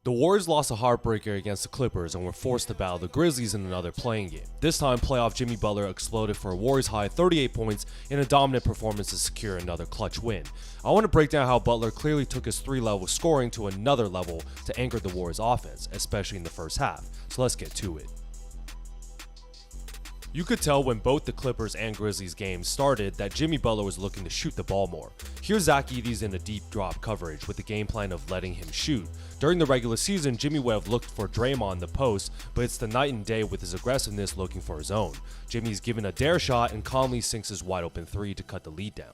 The Warriors lost a heartbreaker against the Clippers and were forced to battle the Grizzlies in another playing game. This time, playoff Jimmy Butler exploded for a Warriors high 38 points in a dominant performance to secure another clutch win. I want to break down how Butler clearly took his 3-level scoring to another level to anchor the Warriors offense, especially in the first half. So let's get to it. You could tell when both the Clippers and Grizzlies games started that Jimmy Butler was looking to shoot the ball more. Here's Zach Edey's in a deep drop coverage with the game plan of letting him shoot. During the regular season, Jimmy would have looked for Draymond in the post, but it's the night and day with his aggressiveness looking for his own. Jimmy's given a dare shot and calmly sinks his wide open 3 to cut the lead down.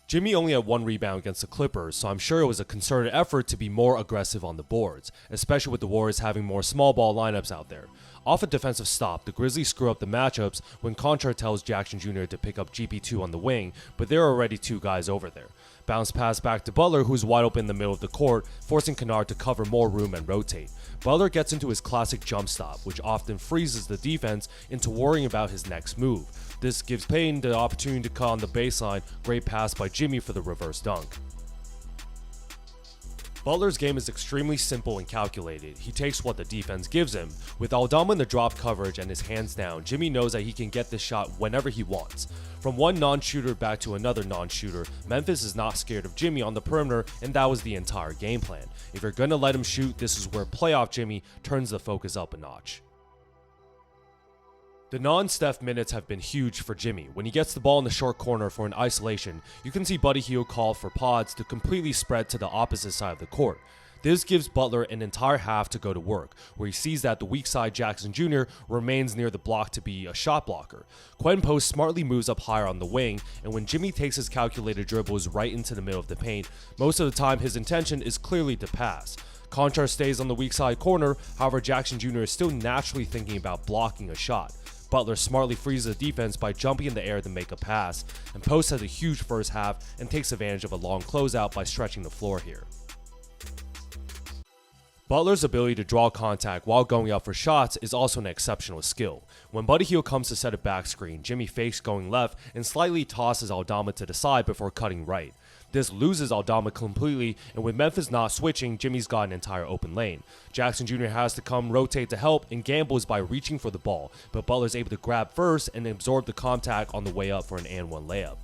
Jimmy only had 1 rebound against the Clippers, so I'm sure it was a concerted effort to be more aggressive on the boards, especially with the Warriors having more small ball lineups out there. Off a defensive stop, the Grizzlies screw up the matchups when Conchar tells Jackson Jr. to pick up GP2 on the wing, but there are already 2 guys over there. Bounce pass back to Butler, who's wide open in the middle of the court, forcing Kennard to cover more room and rotate. Butler gets into his classic jump stop, which often freezes the defense into worrying about his next move. This gives Payton the opportunity to cut on the baseline. Great pass by Jimmy for the reverse dunk. Butler's game is extremely simple and calculated. He takes what the defense gives him. With Aldama in the drop coverage and his hands down, Jimmy knows that he can get this shot whenever he wants. From one non-shooter back to another non-shooter, Memphis is not scared of Jimmy on the perimeter, and that was the entire game plan. If you're gonna let him shoot, this is where playoff Jimmy turns the focus up a notch. The non-Steph minutes have been huge for Jimmy. When he gets the ball in the short corner for an isolation, you can see Buddy Hield call for pods to completely spread to the opposite side of the court. This gives Butler an entire half to go to work, where he sees that the weak side Jackson Jr. remains near the block to be a shot blocker. Quentin Post smartly moves up higher on the wing, and when Jimmy takes his calculated dribbles right into the middle of the paint, most of the time his intention is clearly to pass. Conchar stays on the weak side corner, however Jackson Jr. is still naturally thinking about blocking a shot. Butler smartly frees the defense by jumping in the air to make a pass, and Post has a huge first half and takes advantage of a long closeout by stretching the floor here. Butler's ability to draw contact while going out for shots is also an exceptional skill. When Buddy Hield comes to set a back screen, Jimmy fakes going left and slightly tosses Aldama to the side before cutting right. This loses Aldama completely, and with Memphis not switching, Jimmy's got an entire open lane. Jackson Jr. has to come rotate to help and gambles by reaching for the ball, but Butler's able to grab first and absorb the contact on the way up for an and-one layup.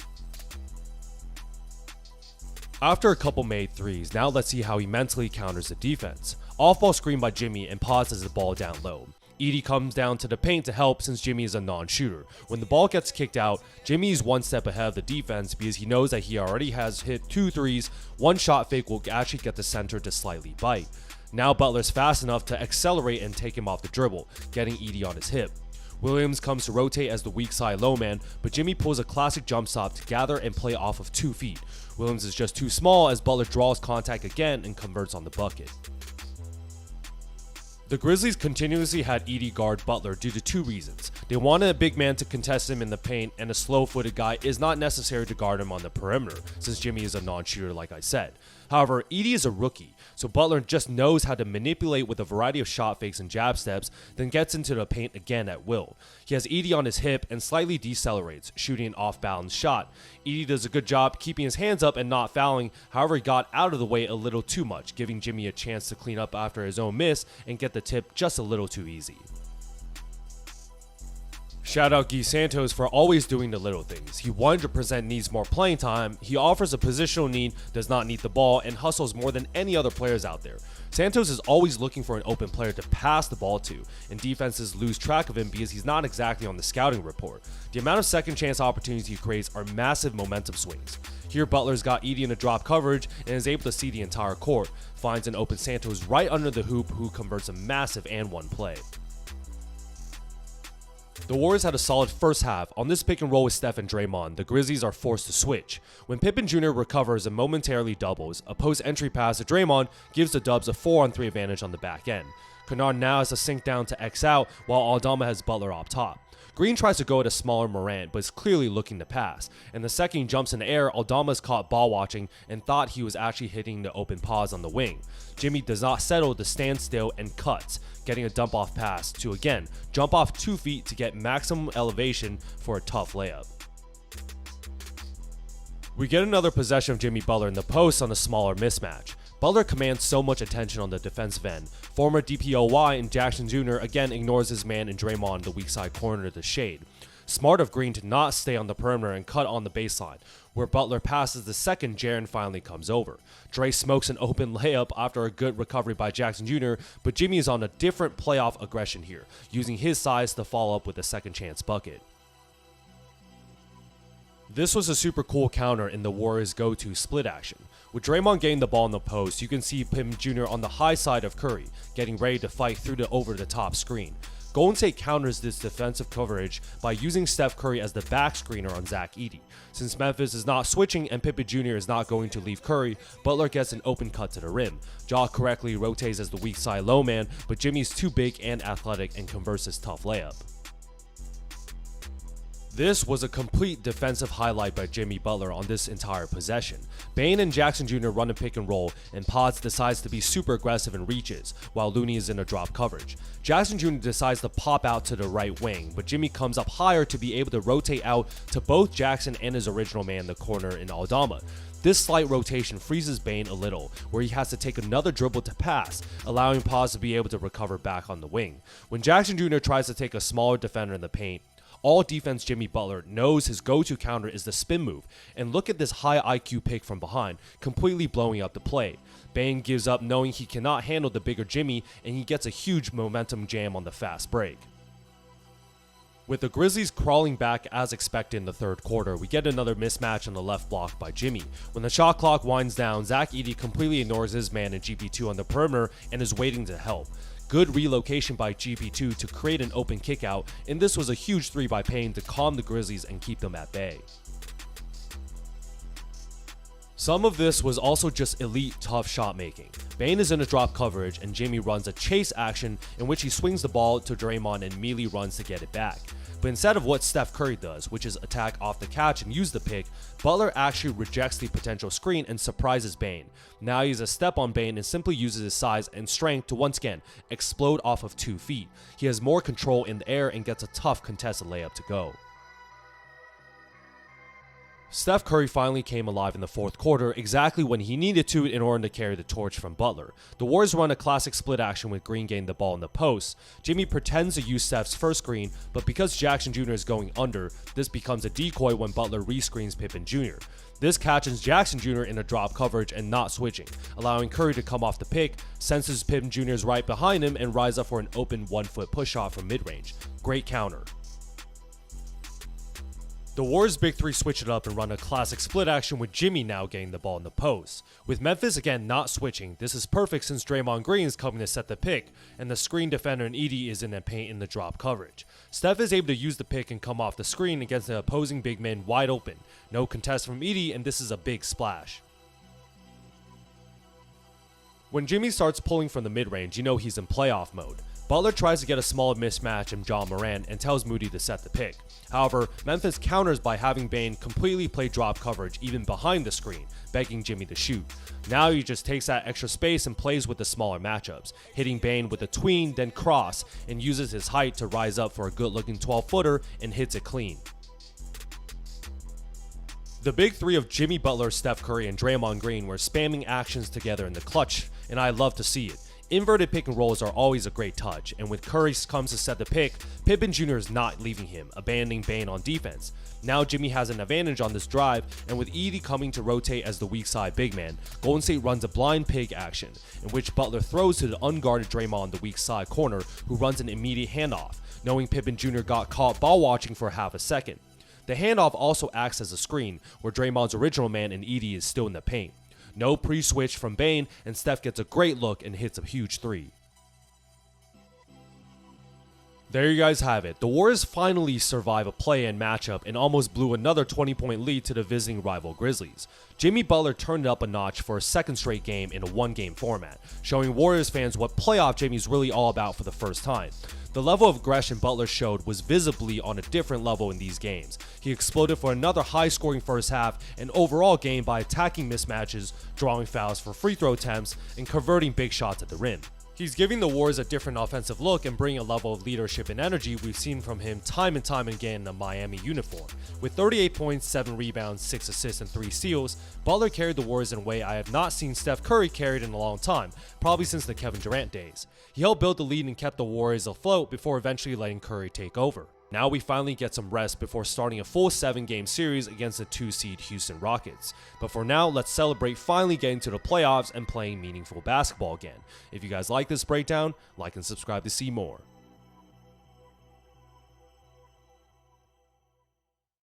After a couple made threes, now let's see how he mentally counters the defense. Off-ball screen by Jimmy and passes the ball down low. Edey comes down to the paint to help since Jimmy is a non-shooter. When the ball gets kicked out, Jimmy is 1 step ahead of the defense because he knows that he already has hit 2 threes. One shot fake will actually get the center to slightly bite. Now Butler's fast enough to accelerate and take him off the dribble, getting Edey on his hip. Williams comes to rotate as the weak side low man, but Jimmy pulls a classic jump stop to gather and play off of 2 feet. Williams is just too small as Butler draws contact again and converts on the bucket. The Grizzlies continuously had Edey guard Butler due to 2 reasons. They wanted a big man to contest him in the paint, and a slow-footed guy is not necessary to guard him on the perimeter, since Jimmy is a non-shooter like I said. However, Edey is a rookie, so Butler just knows how to manipulate with a variety of shot fakes and jab steps, then gets into the paint again at will. He has Edey on his hip and slightly decelerates, shooting an off-balance shot. Edey does a good job keeping his hands up and not fouling, however he got out of the way a little too much, giving Jimmy a chance to clean up after his own miss and get the tip just a little too easy. Shout out Guy Santos for always doing the little things. He 100% needs more playing time, he offers a positional need, does not need the ball, and hustles more than any other players out there. Santos is always looking for an open player to pass the ball to, and defenses lose track of him because he's not exactly on the scouting report. The amount of second chance opportunities he creates are massive momentum swings. Here Butler's got Edey in a drop coverage and is able to see the entire court, finds an open Santos right under the hoop who converts a massive and-one play. The Warriors had a solid first half. On this pick and roll with Steph and Draymond, the Grizzlies are forced to switch. When Pippen Jr. recovers and momentarily doubles, a post-entry pass to Draymond gives the Dubs a 4-on-3 advantage on the back end. Kennard now has to sink down to X out, while Aldama has Butler up top. Green tries to go at a smaller Morant, but is clearly looking to pass. And the second he jumps in the air, Aldama is caught ball watching and thought he was actually hitting the open pause on the wing. Jimmy does not settle to stand still and cuts, getting a dump off pass to again jump off 2 feet to get maximum elevation for a tough layup. We get another possession of Jimmy Butler in the post on a smaller mismatch. Butler commands so much attention on the defensive end. Former DPOY and Jackson Jr. again ignores his man in Draymond in the weak side corner to the shade. Smart of Green to not stay on the perimeter and cut on the baseline. Where Butler passes the second, Jaren finally comes over. Dre smokes an open layup after a good recovery by Jackson Jr., but Jimmy is on a different playoff aggression here, using his size to follow up with a second chance bucket. This was a super cool counter in the Warriors' go-to split action. With Draymond getting the ball in the post, you can see Pippen Jr. on the high side of Curry, getting ready to fight through the over-the-top screen. Golden State counters this defensive coverage by using Steph Curry as the back screener on Zach Edey. Since Memphis is not switching and Pippen Jr. is not going to leave Curry, Butler gets an open cut to the rim. Ja correctly rotates as the weak side low man, but Jimmy's too big and athletic and converts his tough layup. This was a complete defensive highlight by Jimmy Butler on this entire possession. Bane and Jackson Jr. run a pick and roll, and Pods decides to be super aggressive and reaches, while Looney is in a drop coverage. Jackson Jr. decides to pop out to the right wing, but Jimmy comes up higher to be able to rotate out to both Jackson and his original man in the corner in Aldama. This slight rotation freezes Bane a little, where he has to take another dribble to pass, allowing Pods to be able to recover back on the wing. When Jackson Jr. tries to take a smaller defender in the paint, all defense Jimmy Butler knows his go-to counter is the spin move, and look at this high IQ pick from behind, completely blowing up the play. Bane gives up knowing he cannot handle the bigger Jimmy, and he gets a huge momentum jam on the fast break. With the Grizzlies crawling back as expected in the third quarter, we get another mismatch on the left block by Jimmy. When the shot clock winds down, Zach Edey completely ignores his man in GP2 on the perimeter and is waiting to help. Good relocation by GP2 to create an open kickout, and this was a huge 3 by Payne to calm the Grizzlies and keep them at bay. Some of this was also just elite tough shot making. Bane is in a drop coverage and Jimmy runs a chase action in which he swings the ball to Draymond and immediately runs to get it back. But instead of what Steph Curry does, which is attack off the catch and use the pick, Butler actually rejects the potential screen and surprises Bane. Now he has a step on Bane and simply uses his size and strength to once again explode off of 2 feet. He has more control in the air and gets a tough contested layup to go. Steph Curry finally came alive in the fourth quarter, exactly when he needed to in order to carry the torch from Butler. The Warriors run a classic split action with Green getting the ball in the post. Jimmy pretends to use Steph's first screen, but because Jackson Jr. is going under, this becomes a decoy when Butler rescreens Pippen Jr. This catches Jackson Jr. in a drop coverage and not switching, allowing Curry to come off the pick, senses Pippen Jr. is right behind him, and rise up for an open 1-foot push shot from mid-range. Great counter. The Warriors' big 3 switch it up and run a classic split action with Jimmy now getting the ball in the post. With Memphis again not switching, this is perfect since Draymond Green is coming to set the pick, and the screen defender in Edey is in the paint in the drop coverage. Steph is able to use the pick and come off the screen against the opposing big man wide open. No contest from Edey, and this is a big splash. When Jimmy starts pulling from the mid-range, you know he's in playoff mode. Butler tries to get a small mismatch in John Morant and tells Moody to set the pick. However, Memphis counters by having Bane completely play drop coverage even behind the screen, begging Jimmy to shoot. Now he just takes that extra space and plays with the smaller matchups, hitting Bane with a tween, then cross, and uses his height to rise up for a good-looking 12-footer and hits it clean. The big 3 of Jimmy Butler, Steph Curry, and Draymond Green were spamming actions together in the clutch, and I love to see it. Inverted pick and rolls are always a great touch, and when Curry comes to set the pick, Pippen Jr. is not leaving him, abandoning Bane on defense. Now Jimmy has an advantage on this drive, and with Edey coming to rotate as the weak side big man, Golden State runs a blind pig action, in which Butler throws to the unguarded Draymond on the weak side corner, who runs an immediate handoff, knowing Pippen Jr. got caught ball watching for half a second. The handoff also acts as a screen, where Draymond's original man and Edey is still in the paint. No pre-switch from Bane, and Steph gets a great look and hits a huge 3. There you guys have it. The Warriors finally survive a play-in matchup and almost blew another 20-point lead to the visiting rival Grizzlies. Jimmy Butler turned it up a notch for a second straight game in a one-game format, showing Warriors fans what playoff Jimmy's really all about for the first time. The level of aggression Butler showed was visibly on a different level in these games. He exploded for another high-scoring first half and overall game by attacking mismatches, drawing fouls for free throw attempts, and converting big shots at the rim. He's giving the Warriors a different offensive look and bringing a level of leadership and energy we've seen from him time and time again in the Miami uniform. With 38 points, 7 rebounds, 6 assists, and 3 steals, Butler carried the Warriors in a way I have not seen Steph Curry carried in a long time, probably since the Kevin Durant days. He helped build the lead and kept the Warriors afloat before eventually letting Curry take over. Now we finally get some rest before starting a full 7-game series against the 2-seed Houston Rockets. But for now, let's celebrate finally getting to the playoffs and playing meaningful basketball again. If you guys like this breakdown, like and subscribe to see more.